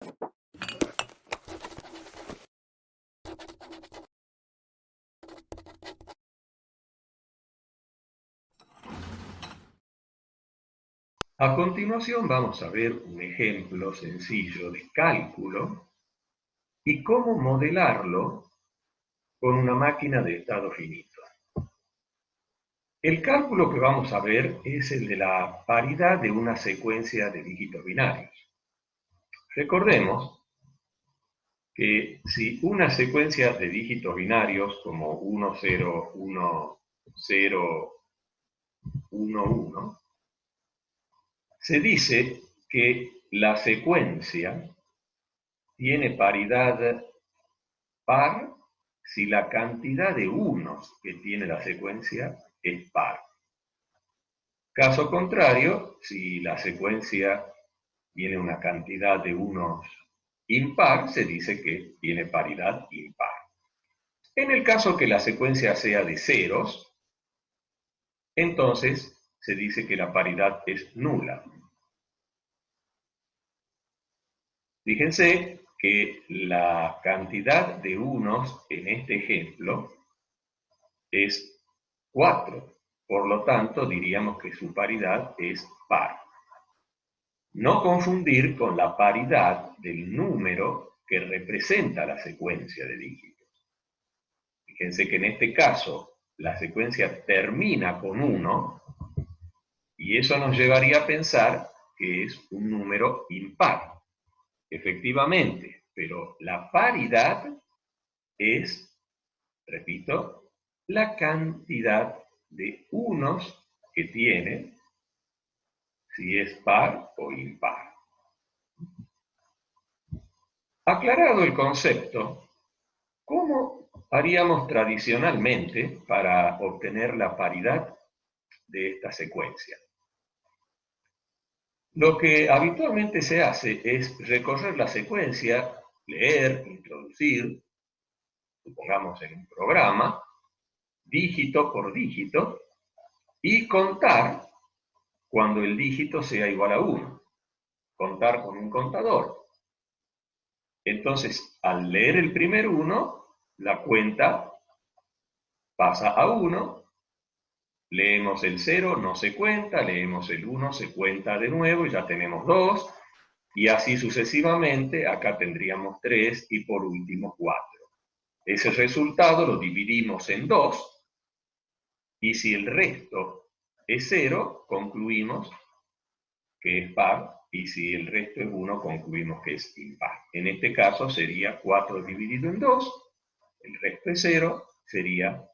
A continuación vamos a ver un ejemplo sencillo de cálculo y cómo modelarlo con una máquina de estado finito. El cálculo que vamos a ver es el de la paridad de una secuencia de dígitos binarios. Recordemos que si una secuencia de dígitos binarios como 1, 0, 1, 0, 1, 1, se dice que la secuencia tiene paridad par si la cantidad de unos que tiene la secuencia es par. Caso contrario, si la secuencia tiene una cantidad de unos impar, se dice que tiene paridad impar. En el caso que la secuencia sea de ceros, entonces se dice que la paridad es nula. Fíjense que la cantidad de unos en este ejemplo es 4. Por lo tanto, diríamos que su paridad es par. No confundir con la paridad del número que representa la secuencia de dígitos. Fíjense que en este caso la secuencia termina con 1 y eso nos llevaría a pensar que es un número impar. Efectivamente, pero la paridad es, repito, la cantidad de unos que tiene, si es par o impar. Aclarado el concepto, ¿cómo haríamos tradicionalmente para obtener la paridad de esta secuencia? Lo que habitualmente se hace es recorrer la secuencia, leer, introducir, supongamos en un programa, dígito por dígito, y contar cuando el dígito sea igual a 1. Contar con un contador. Entonces, al leer el primer 1, la cuenta pasa a 1, leemos el 0, no se cuenta, leemos el 1, se cuenta de nuevo y ya tenemos 2, y así sucesivamente, acá tendríamos 3 y por último 4. Ese resultado lo dividimos en 2, y si el resto es 0, concluimos que es par, y si el resto es 1, concluimos que es impar. En este caso sería 4 dividido en 2, el resto es 0, sería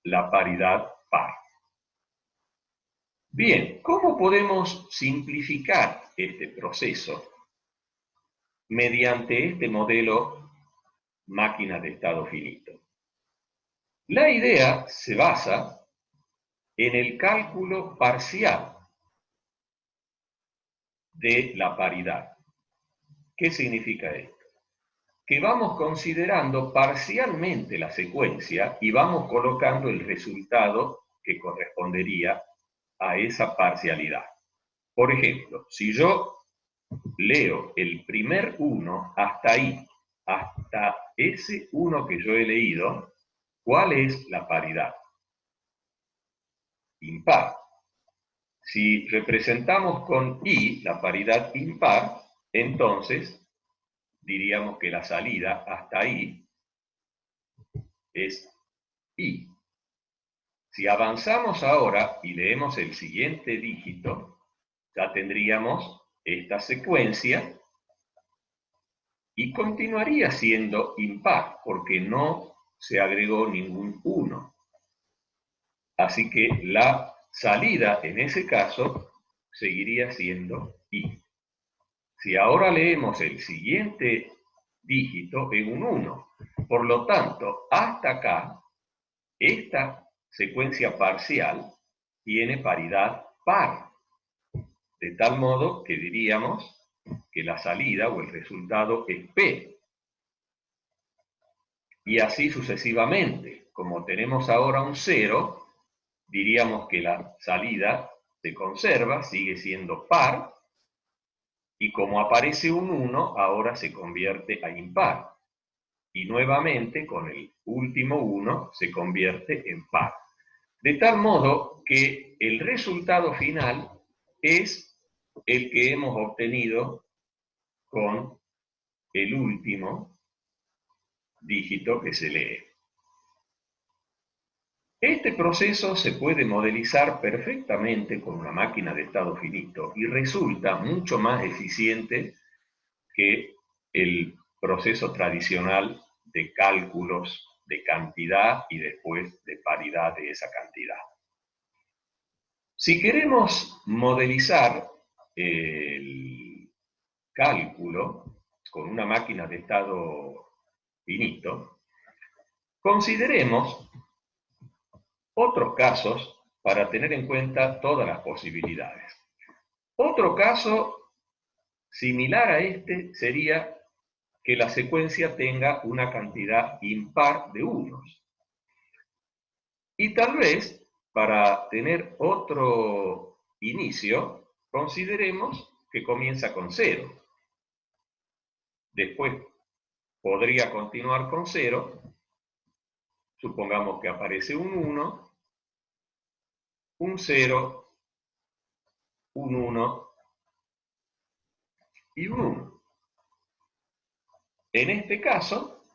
la paridad par. Bien, ¿cómo podemos simplificar este proceso mediante este modelo máquina de estado finito? La idea se basa en el cálculo parcial de la paridad. ¿Qué significa esto? Que vamos considerando parcialmente la secuencia y vamos colocando el resultado que correspondería a esa parcialidad. Por ejemplo, si yo leo el primer 1 hasta ahí, hasta ese 1 que yo he leído, ¿cuál es la paridad? Impar. Si representamos con i la paridad impar, entonces diríamos que la salida hasta ahí es i. Si avanzamos ahora y leemos el siguiente dígito, ya tendríamos esta secuencia y continuaría siendo impar porque no se agregó ningún 1. Así que la salida en ese caso seguiría siendo i. Si ahora leemos el siguiente dígito es un 1. Por lo tanto, hasta acá, esta secuencia parcial tiene paridad par. De tal modo que diríamos que la salida o el resultado es P. Y así sucesivamente. Como tenemos ahora un 0, diríamos que la salida se conserva, sigue siendo par, Y como aparece un 1, ahora se convierte a impar. Y nuevamente, con el último 1, se convierte en par. De tal modo que el resultado final es el que hemos obtenido con el último dígito que se lee. Este proceso se puede modelizar perfectamente con una máquina de estado finito y resulta mucho más eficiente que el proceso tradicional de cálculos de cantidad y después de paridad de esa cantidad. Si queremos modelizar el cálculo con una máquina de estado finito, consideremos otros casos para tener en cuenta todas las posibilidades. Otro caso similar a este sería que la secuencia tenga una cantidad impar de unos. Y tal vez, para tener otro inicio, consideremos que comienza con 0. Después podría continuar con 0. Supongamos que aparece un 1, un 0, un 1 y un 1. En este caso,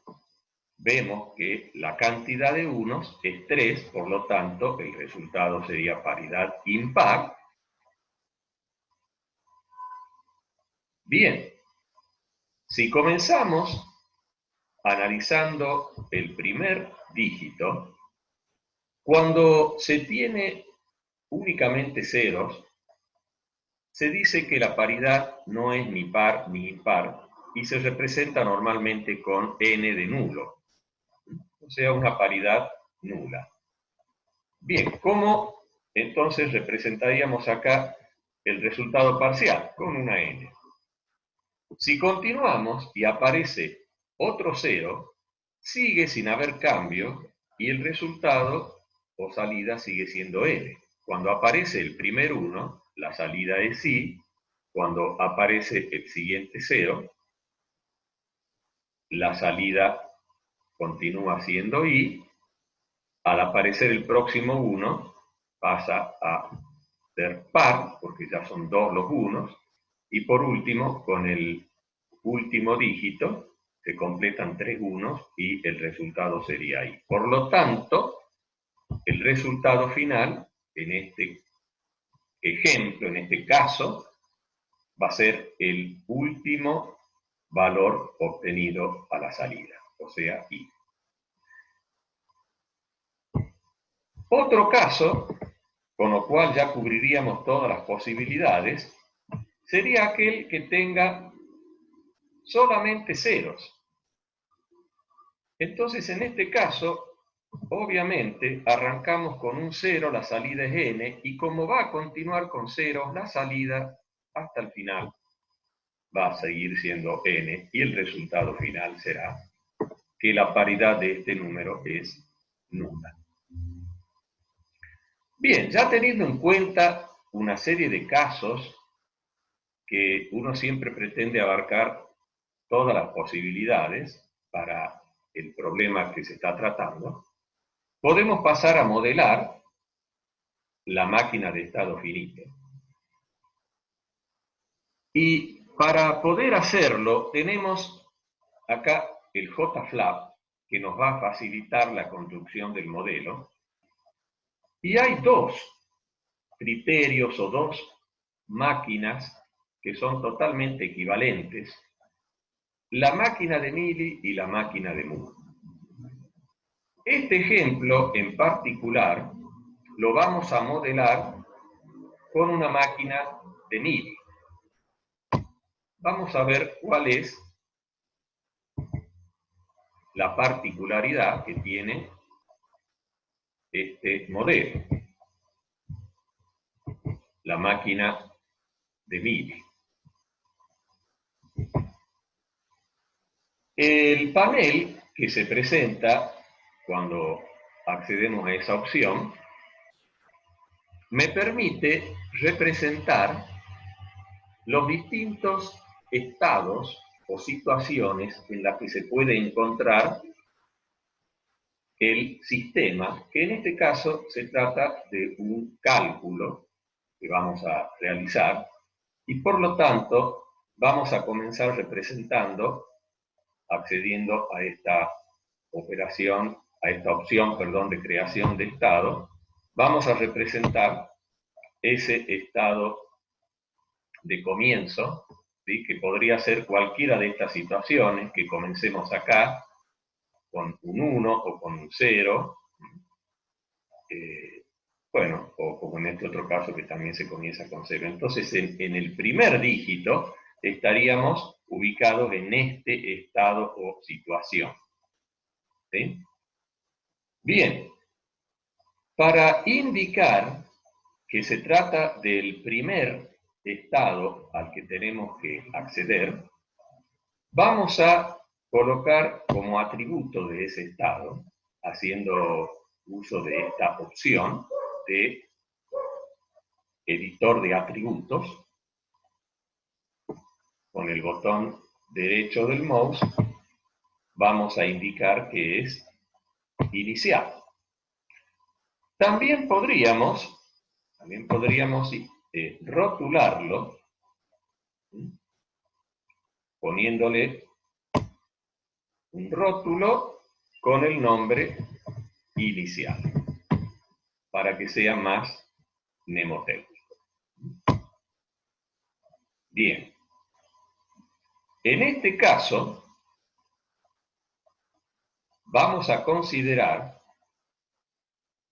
vemos que la cantidad de unos es 3, por lo tanto, el resultado sería paridad impar. Bien, si comenzamos analizando el primer dígito, cuando se tiene únicamente ceros, se dice que la paridad no es ni par ni impar y se representa normalmente con n de nulo, o sea, una paridad nula. Bien, ¿cómo entonces representaríamos acá el resultado parcial? Con una n. Si continuamos y aparece otro 0, sigue sin haber cambio y el resultado o salida sigue siendo n. Cuando aparece el primer 1, la salida es i. Cuando aparece el siguiente 0, la salida continúa siendo i. Al aparecer el próximo 1, pasa a ser par, porque ya son 2 los unos. Y por último, con el último dígito, se completan 3 unos y el resultado sería i. Por lo tanto, el resultado final, en este ejemplo, en este caso, va a ser el último valor obtenido a la salida, o sea, i. Otro caso, con lo cual ya cubriríamos todas las posibilidades, sería aquel que tenga solamente ceros. Entonces, en este caso, obviamente, arrancamos con un 0, la salida es n, y como va a continuar con ceros, la salida hasta el final va a seguir siendo n, y el resultado final será que la paridad de este número es nula. Bien, ya teniendo en cuenta una serie de casos que uno siempre pretende abarcar todas las posibilidades para el problema que se está tratando, podemos pasar a modelar la máquina de estado finito. Y para poder hacerlo, tenemos acá el JFLAP, que nos va a facilitar la construcción del modelo. Y hay dos criterios o dos máquinas que son totalmente equivalentes: la máquina de Mealy y la máquina de Moore. Este ejemplo en particular lo vamos a modelar con una máquina de Mealy. Vamos a ver cuál es la particularidad que tiene este modelo, la máquina de Mealy. El panel que se presenta cuando accedemos a esa opción me permite representar los distintos estados o situaciones en las que se puede encontrar el sistema, que en este caso se trata de un cálculo que vamos a realizar, y por lo tanto vamos a comenzar representando, accediendo a esta operación, a esta opción, perdón, de creación de estado, vamos a representar ese estado de comienzo, ¿sí? Que podría ser cualquiera de estas situaciones, que comencemos acá con un 1 o con un 0, bueno, o como en este otro caso que también se comienza con 0. Entonces en el primer dígito estaríamos ubicados en este estado o situación. ¿Sí? Bien, para indicar que se trata del primer estado al que tenemos que acceder, vamos a colocar como atributo de ese estado, haciendo uso de esta opción de editor de atributos, con el botón derecho del mouse, vamos a indicar que es inicial. También podríamos rotularlo, poniéndole un rótulo con el nombre inicial, para que sea más mnemotécnico. Bien. En este caso, vamos a considerar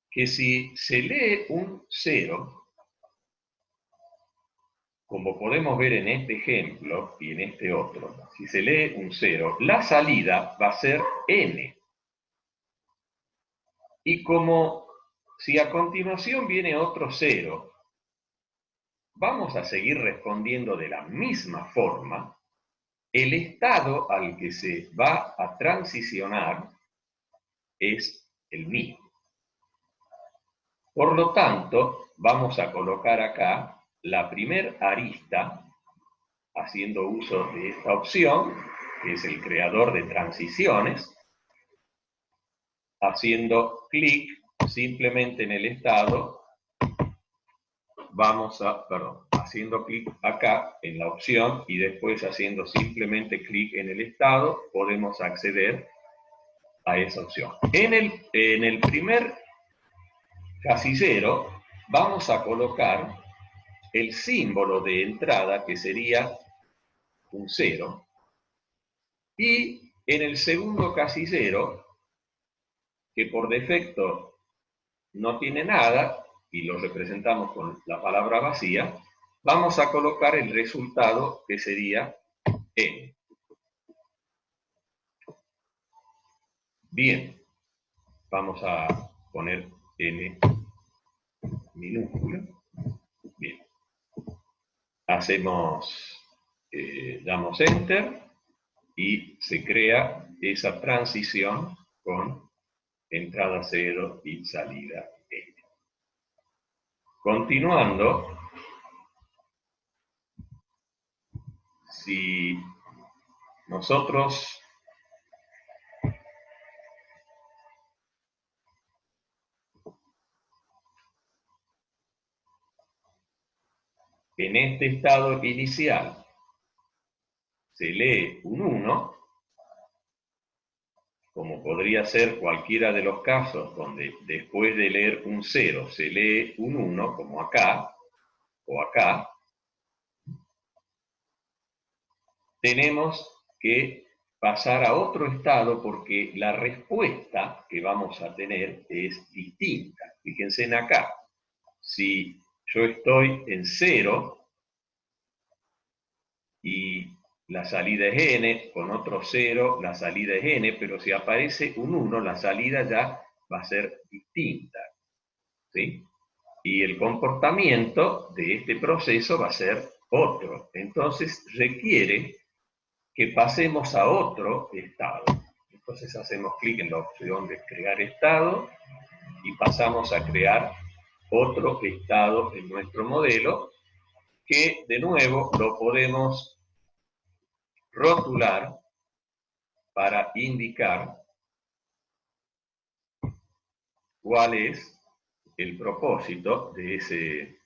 que si se lee un 0, como podemos ver en este ejemplo y en este otro, si se lee un 0, la salida va a ser n. Y como si a continuación viene otro 0, vamos a seguir respondiendo de la misma forma, el estado al que se va a transicionar es el mismo. Por lo tanto, vamos a colocar acá la primer arista, haciendo uso de esta opción, que es el creador de transiciones, haciendo clic simplemente en el estado, haciendo clic acá en la opción y después haciendo simplemente clic en el estado, podemos acceder a esa opción. En el primer casillero vamos a colocar el símbolo de entrada, que sería un 0, y en el segundo casillero, que por defecto no tiene nada, y lo representamos con la palabra vacía, vamos a colocar el resultado, que sería n. Bien, vamos a poner n minúscula. Bien, damos enter y se crea esa transición con entrada 0 y salida n. Continuando, si nosotros en este estado inicial se lee un 1, como podría ser cualquiera de los casos donde después de leer un 0 se lee un 1, como acá o acá, tenemos que pasar a otro estado porque la respuesta que vamos a tener es distinta. Fíjense en acá, si yo estoy en 0 y la salida es n, con otro 0 la salida es n, pero si aparece un 1, la salida ya va a ser distinta, ¿sí? Y el comportamiento de este proceso va a ser otro. Entonces requiere que pasemos a otro estado. Entonces hacemos clic en la opción de crear estado y pasamos a crear otro estado en nuestro modelo, que de nuevo lo podemos rotular para indicar cuál es el propósito de ese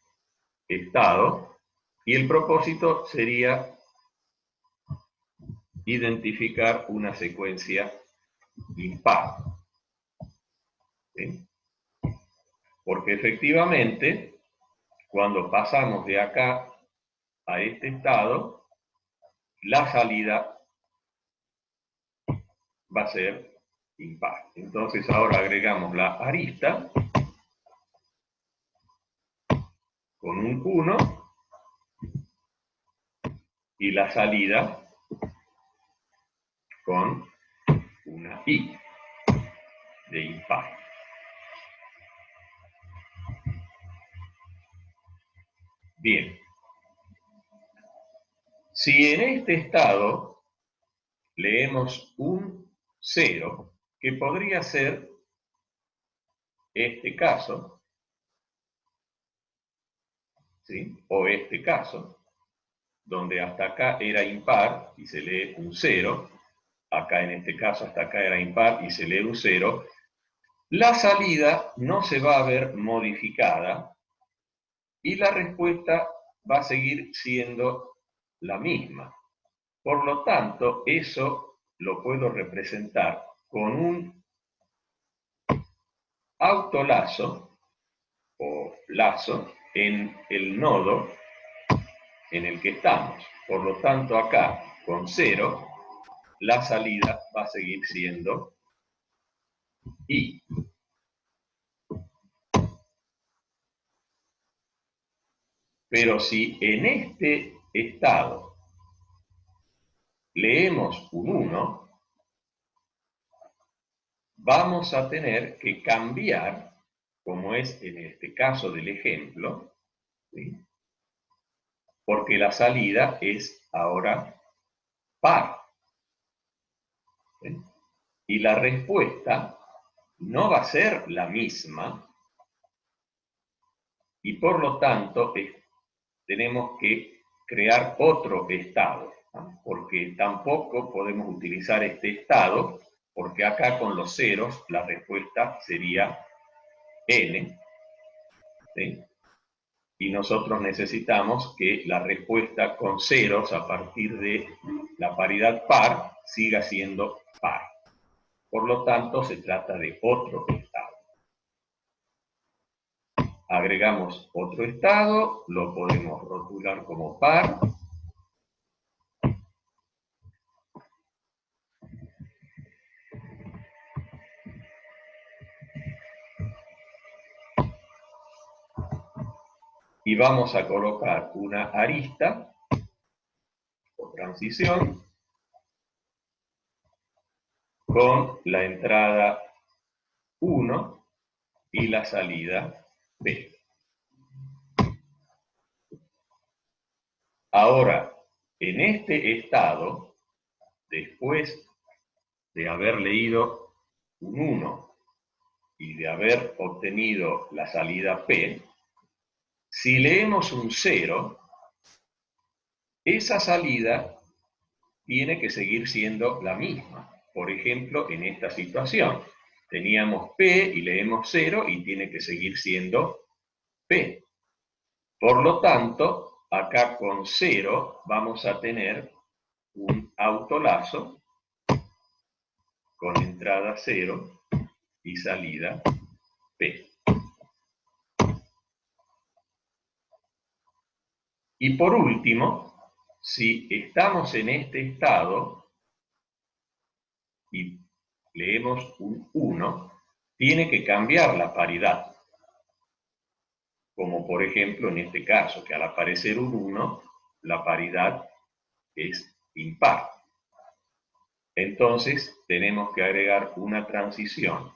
estado, y el propósito sería identificar una secuencia impar. ¿Sí? Porque efectivamente, cuando pasamos de acá a este estado, la salida va a ser impar. Entonces ahora agregamos la arista con un 1 y la salida con una i de impar. Bien. Si en este estado leemos un 0, que podría ser este caso, ¿sí? O este caso, donde hasta acá era impar y se lee un 0, acá en este caso hasta acá era impar y se lee un 0, la salida no se va a ver modificada y la respuesta va a seguir siendo la misma. Por lo tanto, eso lo puedo representar con un autolazo o lazo en el nodo en el que estamos. Por lo tanto, acá con 0, la salida va a seguir siendo i. Pero si en este estado leemos un 1, vamos a tener que cambiar, como es en este caso del ejemplo, ¿sí? Porque la salida es ahora par. ¿Sí? Y la respuesta no va a ser la misma y por lo tanto tenemos que crear otro estado, ¿no? Porque tampoco podemos utilizar este estado, porque acá con los ceros la respuesta sería n, ¿sí? Y nosotros necesitamos que la respuesta con ceros a partir de la paridad par siga siendo par. Por lo tanto, se trata de otro estado. Agregamos otro estado, lo podemos rotular como par. Y vamos a colocar una arista o transición con la entrada 1 y la salida B. Ahora, en este estado, después de haber leído un 1 y de haber obtenido la salida P, si leemos un 0, esa salida tiene que seguir siendo la misma. Por ejemplo, en esta situación, teníamos P y leemos 0 y tiene que seguir siendo P. Por lo tanto, acá con 0 vamos a tener un autolazo con entrada 0 y salida P. Y por último, si estamos en este estado y leemos un 1, tiene que cambiar la paridad. Como por ejemplo en este caso, que al aparecer un 1, la paridad es impar. Entonces tenemos que agregar una transición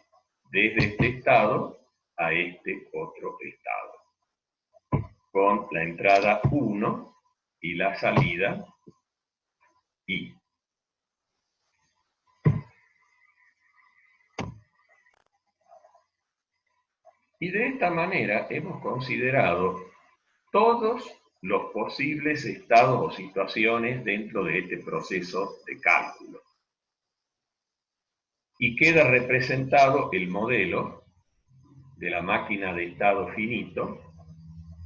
desde este estado a este otro estado, con la entrada 1 y la salida i. Y de esta manera hemos considerado todos los posibles estados o situaciones dentro de este proceso de cálculo. Y queda representado el modelo de la máquina de estado finito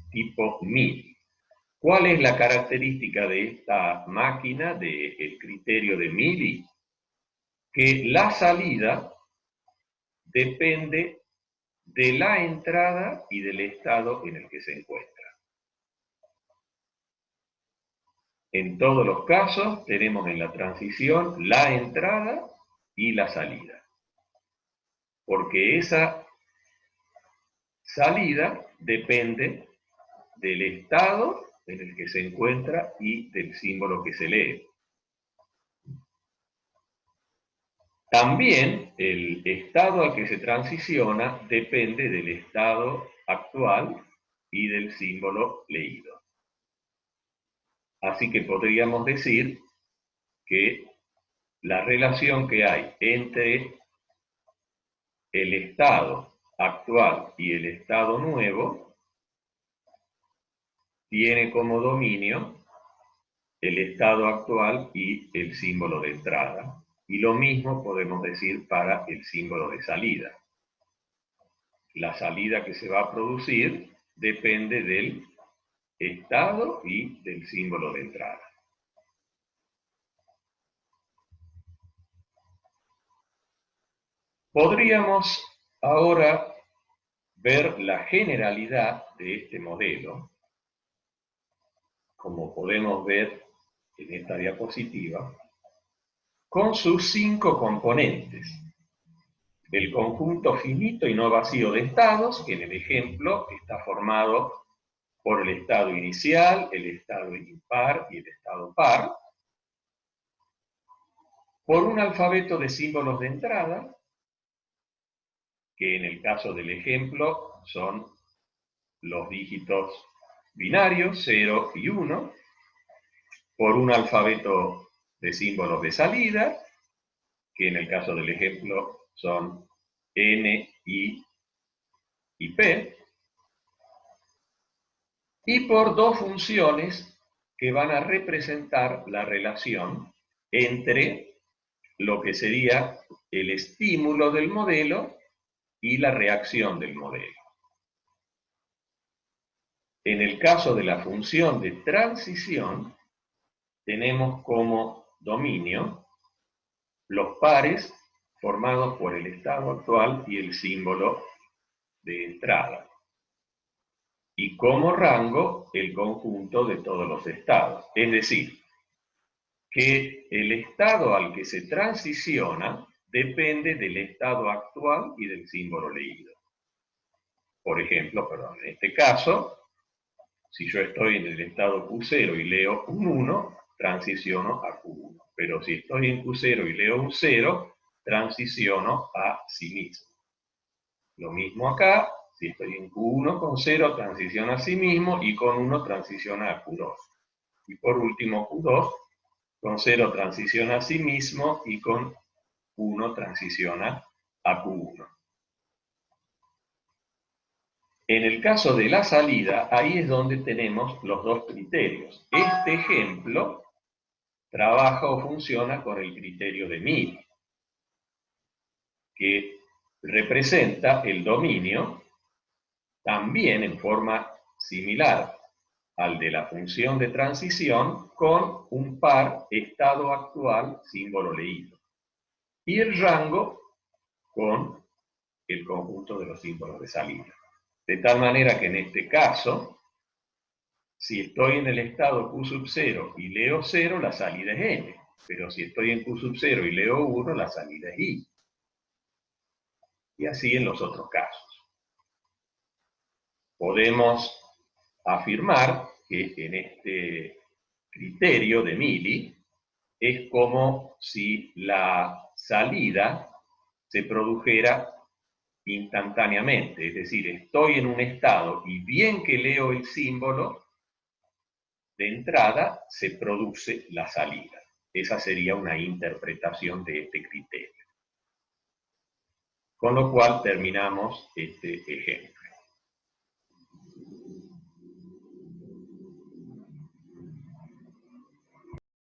tipo MILI. ¿Cuál es la característica de esta máquina, del criterio de MILI? Que la salida depende de la entrada y del estado en el que se encuentra. En todos los casos tenemos en la transición la entrada y la salida, porque esa salida depende del estado en el que se encuentra y del símbolo que se lee. También el estado al que se transiciona depende del estado actual y del símbolo leído. Así que podríamos decir que la relación que hay entre el estado actual y el estado nuevo tiene como dominio el estado actual y el símbolo de entrada. Y lo mismo podemos decir para el símbolo de salida. La salida que se va a producir depende del estado y del símbolo de entrada. Podríamos ahora ver la generalidad de este modelo, como podemos ver en esta diapositiva, con sus 5 componentes. El conjunto finito y no vacío de estados, que en el ejemplo está formado por el estado inicial, el estado impar y el estado par, por un alfabeto de símbolos de entrada, que en el caso del ejemplo son los dígitos binarios 0 y 1, por un alfabeto de símbolos de salida, que en el caso del ejemplo son N, I y P, y por 2 funciones que van a representar la relación entre lo que sería el estímulo del modelo y la reacción del modelo. En el caso de la función de transición, tenemos como dominio los pares formados por el estado actual y el símbolo de entrada. Y como rango, el conjunto de todos los estados. Es decir, que el estado al que se transiciona depende del estado actual y del símbolo leído. Por ejemplo, en este caso, si yo estoy en el estado Q0 y leo un 1, transiciono a Q1. Pero si estoy en Q0 y leo un 0, transiciono a sí mismo. Lo mismo acá, si estoy en Q1 con 0, transiciona a sí mismo y con 1 transiciona a Q2. Y por último, Q2 con 0 transiciona a sí mismo y con 1 transiciona a Q1. En el caso de la salida, ahí es donde tenemos los 2 criterios. Este ejemplo trabaja o funciona con el criterio de MILI, que representa el dominio también en forma similar al de la función de transición con un par estado actual símbolo leído. Y el rango con el conjunto de los símbolos de salida. De tal manera que en este caso, si estoy en el estado Q sub 0 y leo 0, la salida es N. Pero si estoy en Q sub 0 y leo 1, la salida es I. Y así en los otros casos. Podemos afirmar que en este criterio de MILI es como si la salida se produjera instantáneamente, es decir, estoy en un estado y bien que leo el símbolo de entrada, se produce la salida. Esa sería una interpretación de este criterio. Con lo cual terminamos este ejemplo.